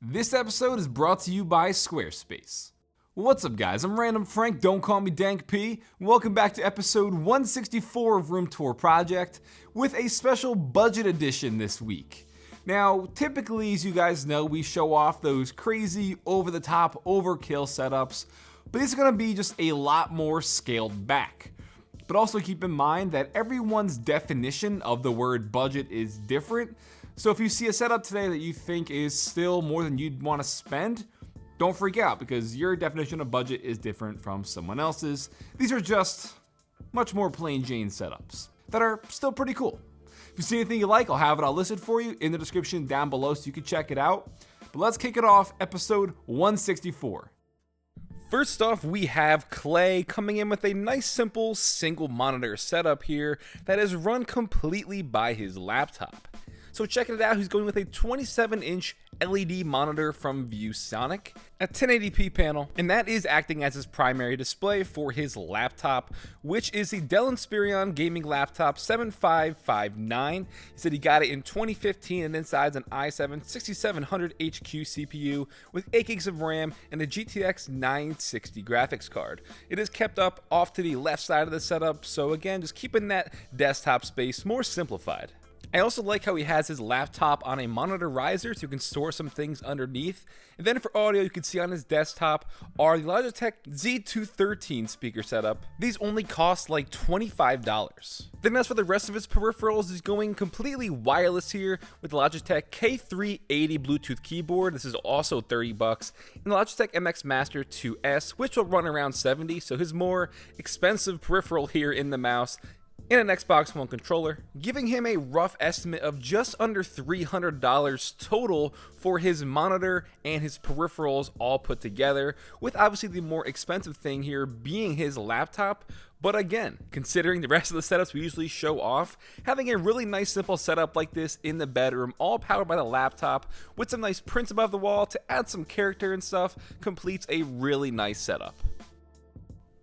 This episode is brought to you by Squarespace. What's up guys, I'm Random Frank, don't call me Dank P. Welcome back to episode 164 of Room Tour Project with a special budget edition this week. Now, typically, as you guys know, we show off those crazy, over-the-top, overkill setups, but these are gonna be just a lot more scaled back. But also keep in mind that everyone's definition of the word budget is different, so if you see a setup today that you think is still more than you'd wanna spend, don't freak out because your definition of budget is different from someone else's. These are just much more plain Jane setups that are still pretty cool. If you see anything you like, I'll have it all listed for you in the description down below so you can check it out. But let's kick it off, episode 164. First off, we have Clay coming in with a nice simple single monitor setup here that is run completely by his laptop. So checking it out, he's going with a 27-inch LED monitor from ViewSonic, a 1080p panel, and that is acting as his primary display for his laptop, which is the Dell Inspiron gaming laptop 7559. He said he got it in 2015 and inside's an i7 6700HQ CPU with 8 gigs of RAM and a GTX 960 graphics card. It is kept up off to the left side of the setup, so again, just keeping that desktop space more simplified. I also like how he has his laptop on a monitor riser so you can store some things underneath. And then for audio, you can see on his desktop are the Logitech Z213 speaker setup. These only cost like $25. Then as for the rest of his peripherals, he's going completely wireless here with the Logitech K380 Bluetooth keyboard. This is also $30. And the Logitech MX Master 2S, which will run around $70. So his more expensive peripheral here in the mouse, and an Xbox One controller, giving him a rough estimate of just under $300 total for his monitor and his peripherals all put together, with obviously the more expensive thing here being his laptop. But again, considering the rest of the setups we usually show off, having a really nice simple setup like this in the bedroom, all powered by the laptop, with some nice prints above the wall to add some character and stuff, completes a really nice setup.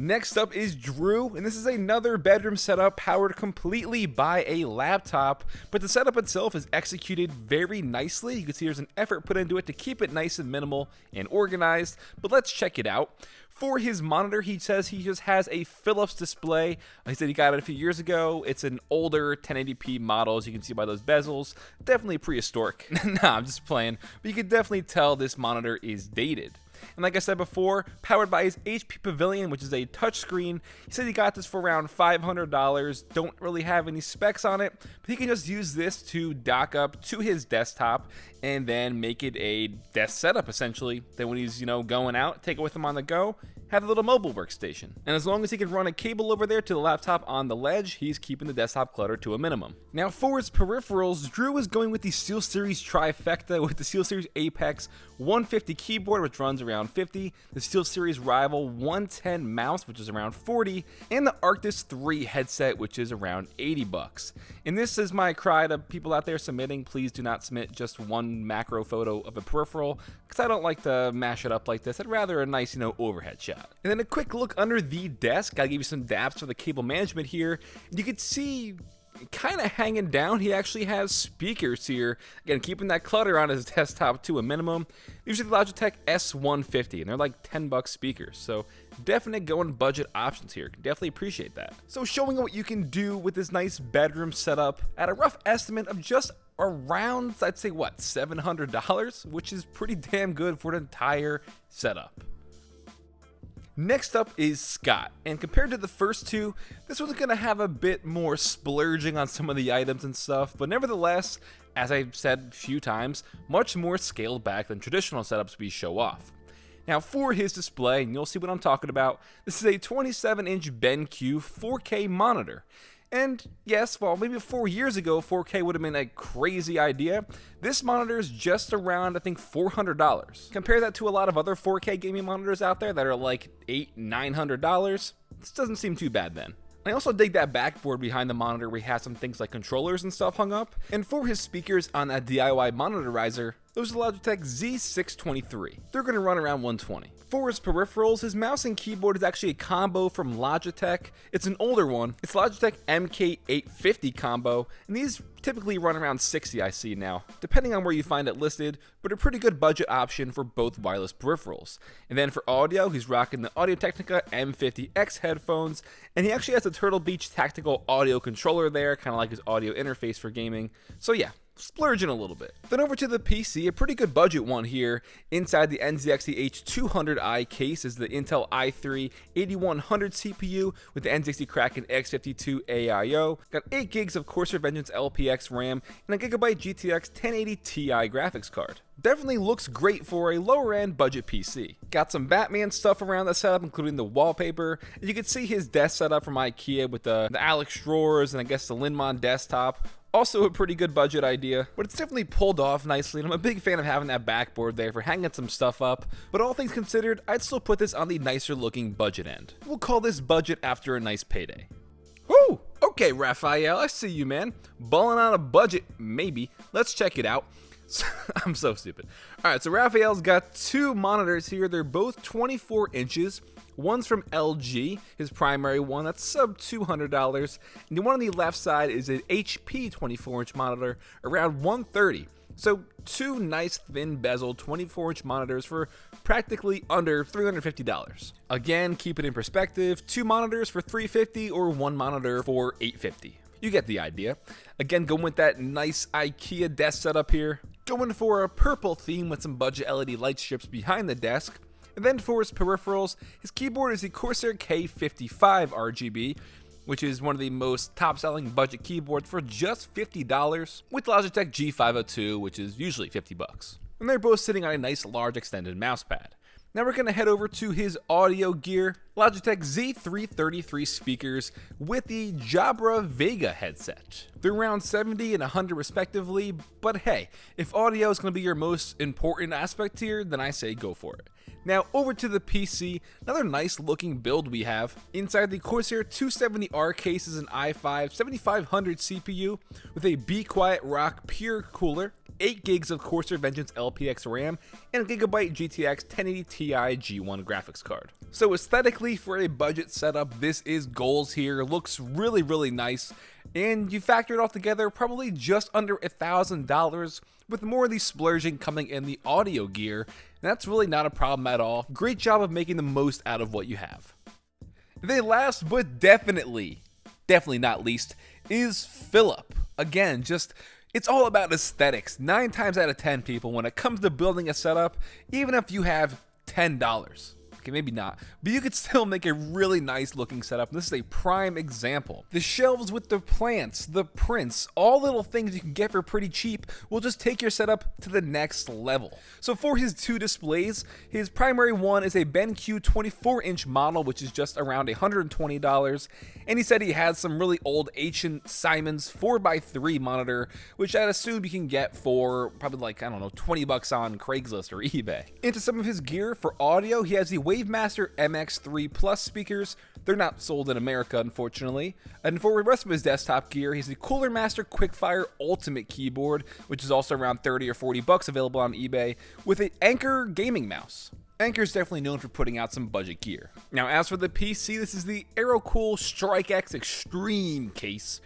Next up is Drew, and this is another bedroom setup powered completely by a laptop, but the setup itself is executed very nicely. You can see there's an effort put into it to keep it nice and minimal and organized, but let's check it out. For his monitor, he says he just has a Philips display. He said he got it a few years ago. It's an older 1080p model, as you can see by those bezels. Definitely prehistoric. Nah, I'm just playing, but you can definitely tell this monitor is dated. And like I said before, powered by his HP Pavilion, which is a touchscreen. He said he got this for around $500. Don't really have any specs on it, but he can just use this to dock up to his desktop and then make it a desk setup essentially. Then when he's, going out, take it with him on the go, have a little mobile workstation. And as long as he can run a cable over there to the laptop on the ledge, he's keeping the desktop clutter to a minimum. Now for his peripherals, Drew is going with the SteelSeries trifecta with the SteelSeries Apex 150 keyboard, which runs around 50, the SteelSeries Rival 110 mouse, which is around 40, and the Arctis 3 headset, which is around $80. And this is my cry to people out there submitting, please do not submit just one macro photo of a peripheral, because I don't like to mash it up like this. I'd rather a nice, overhead shot. And then a quick look under the desk. I'll give you some daps for the cable management here. You can see kind of hanging down, he actually has speakers here. Again, keeping that clutter on his desktop to a minimum. These are the Logitech S150, and they're like $10 speakers. So definite going budget options here. Definitely appreciate that. So showing what you can do with this nice bedroom setup at a rough estimate of just around, I'd say what, $700, which is pretty damn good for an entire setup. Next up is Scott, and compared to the first two, this one's going to have a bit more splurging on some of the items and stuff, but nevertheless, as I've said a few times, much more scaled back than traditional setups we show off. Now for his display, and you'll see what I'm talking about, this is a 27-inch BenQ 4K monitor. And yes, well, maybe 4 years ago, 4K would have been a crazy idea. This monitor is just around, I think, $400. Compare that to a lot of other 4K gaming monitors out there that are like $800, $900. This doesn't seem too bad then. I also dig that backboard behind the monitor where he has some things like controllers and stuff hung up. And for his speakers on that DIY monitor riser, Those are the Logitech Z623. They're going to run around $120. For his peripherals, his mouse and keyboard is actually a combo from Logitech. It's an older one. It's Logitech MK850 combo, and these typically run around $60 I see now, depending on where you find it listed, but a pretty good budget option for both wireless peripherals. And then for audio, he's rocking the Audio-Technica M50X headphones, and he actually has a Turtle Beach tactical audio controller there, kind of like his audio interface for gaming. So yeah, splurging a little bit. Then over to the PC, a pretty good budget one here. Inside the NZXT H200i case is the Intel i3 8100 CPU with the NZXT Kraken X52 AIO. Got 8 gigs of Corsair Vengeance LPX RAM and a GB GTX 1080 Ti graphics card. Definitely looks great for a lower end budget PC. Got some Batman stuff around the setup, including the wallpaper. And you can see his desk setup from IKEA with the Alex drawers and I guess the Linmon desktop. Also a pretty good budget idea, but it's definitely pulled off nicely, and I'm a big fan of having that backboard there for hanging some stuff up, but all things considered, I'd still put this on the nicer looking budget end. We'll call this budget after a nice payday. Woo! Okay, Raphael, I see you, man. Balling on a budget, maybe. Let's check it out. I'm so stupid. Alright, so Raphael's got 2 monitors here. They're both 24 inches. One's from LG, his primary one, that's sub $200. And the one on the left side is an HP 24-inch monitor, around $130. So 2 nice thin bezel 24-inch monitors for practically under $350. Again, keep it in perspective, 2 monitors for $350 or 1 monitor for $850. You get the idea. Again, going with that nice IKEA desk setup here. Going for a purple theme with some budget LED light strips behind the desk. And then for his peripherals, his keyboard is the Corsair K55 RGB, which is one of the most top-selling budget keyboards for just $50, with Logitech G502, which is usually $50. And they're both sitting on a nice large extended mousepad. Now we're going to head over to his audio gear, Logitech Z333 speakers with the Jabra Vega headset. They're around 70 and 100 respectively, but hey, if audio is going to be your most important aspect here, then I say go for it. Now over to the PC, another nice looking build we have. Inside the Corsair 270R case is an i5 7500 CPU with a Be Quiet Rock Pure cooler, 8 gigs of Corsair Vengeance LPX RAM, and a GB GTX 1080 Ti G1 graphics card. So aesthetically, for a budget setup, this is goals here. Looks really, really nice. And you factor it all together, probably just under $1,000, with more of the splurging coming in the audio gear. And that's really not a problem at all. Great job of making the most out of what you have. And then last but definitely not least, is Phillip. Again, it's all about aesthetics. 9 times out of 10 people, when it comes to building a setup, even if you have $10, okay, maybe not, but you could still make a really nice looking setup. This is a prime example. The shelves with the plants, the prints, all little things you can get for pretty cheap will just take your setup to the next level. So for his 2 displays, his primary one is a BenQ 24-inch model, which is just around $120. And he said he has some really old ancient Siemens 4x3 monitor, which I'd assume you can get for probably like, I don't know, $20 on Craigslist or eBay. Into some of his gear for audio, he has the Wavemaster MX3 Plus speakers. They're not sold in America, unfortunately. And for the rest of his desktop gear, he's the Cooler Master Quickfire Ultimate keyboard, which is also around $30 or $40 available on eBay, with an Anker gaming mouse. Anker is definitely known for putting out some budget gear. Now, as for the PC, this is the AeroCool StrikeX Extreme case.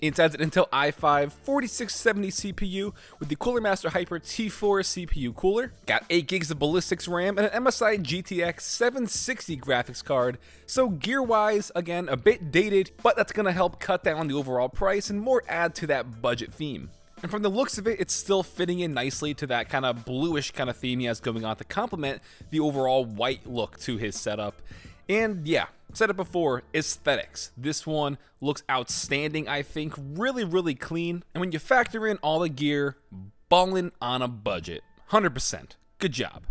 Inside an Intel i5 4670 CPU with the Cooler Master Hyper T4 CPU cooler. Got 8 gigs of ballistics RAM and an MSI GTX 760 graphics card. So gear-wise, again, a bit dated, but that's going to help cut down the overall price and more add to that budget theme. And from the looks of it, it's still fitting in nicely to that kind of bluish kind of theme he has going on to complement the overall white look to his setup. And yeah, said it before, aesthetics. This one looks outstanding, I think, really, really clean. And when you factor in all the gear, ballin' on a budget. 100%. Good job.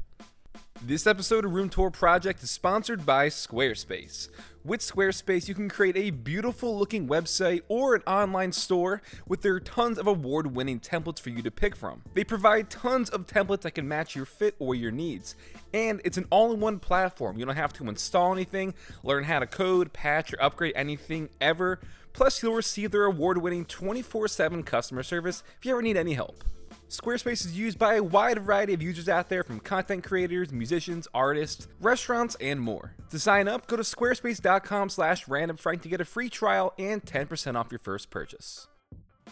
This episode of Room Tour Project is sponsored by Squarespace. With Squarespace, you can create a beautiful looking website or an online store with their tons of award-winning templates for you to pick from. They provide tons of templates that can match your fit or your needs. And it's an all-in-one platform. You don't have to install anything, learn how to code, patch, or upgrade anything ever. Plus, you'll receive their award-winning 24/7 customer service if you ever need any help. Squarespace is used by a wide variety of users out there, from content creators, musicians, artists, restaurants, and more. To sign up, go to squarespace.com/randomfrank to get a free trial and 10% off your first purchase.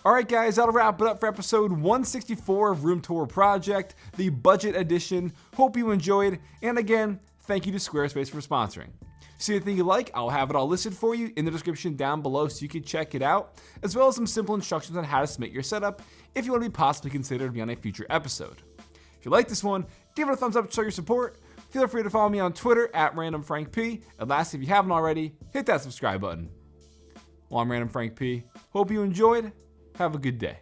Alright guys, that'll wrap it up for episode 164 of Room Tour Project, the budget edition. Hope you enjoyed, and again, thank you to Squarespace for sponsoring. See anything you like, I'll have it all listed for you in the description down below so you can check it out, as well as some simple instructions on how to submit your setup if you want to be possibly considered to be on a future episode. If you like this one, give it a thumbs up to show your support. Feel free to follow me on Twitter at randomfrankp, and lastly, if you haven't already, hit that subscribe button. Well, I'm Random Frank P. Hope you enjoyed. Have a good day.